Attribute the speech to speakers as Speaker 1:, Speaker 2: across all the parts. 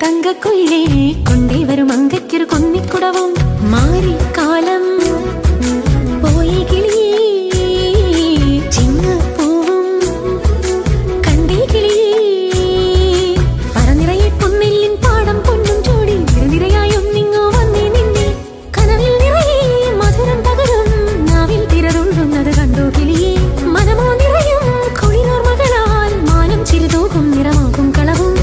Speaker 1: തങ്കക്കുയിലേ കൊണ്ടേ വരും അങ്കയ്ക്കൊരു കുന്നിക്കുടവും മാറിക്കാലം പോയി കിളിയേ ചിങ്ങപ്പൂവും കണ്ടേ കിളിയേ പറനിറയെ പൊന്നെല്ലിൻ പാടം പൊന്നും ചൂടി നിരനിരയായൊന്നിങ്ങോ വന്നേ നിന്നെ കനവിൽ നിറയെ മധുരം പകരും നാവിൽ തിരതുള്ളുന്നത് കണ്ടോ കിളിയേ മനമോ നിറയും കുളിരോർമകളാൽ മാനം ചിരിതൂകും നിറമാകും കളവും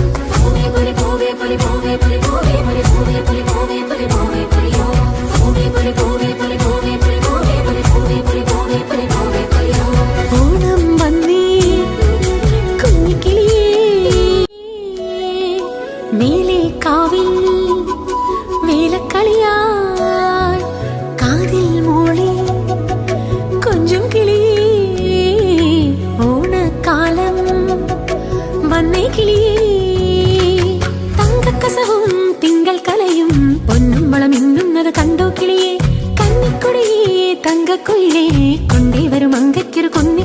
Speaker 1: ഓണം വന്നേ കുഞ്ഞിക്കിളിയേ മേലെ കാവിൽ വേലക്കളിയായി കാതിൽ മോളെ കൊഞ്ചും കിളിയേ ഓണക്കാലം വന്നേ കിളിയേ തങ്കക്കസവും തിങ്കൾ കലയും പൊന്നും വളമിന്നുന്നത് കണ്ടോ കിളിയേ കന്നിക്കൊടിയേ തങ്കക്കുയിലേ കൊണ്ടേ വരും അങ്കയ്ക്കൊരു കുന്നി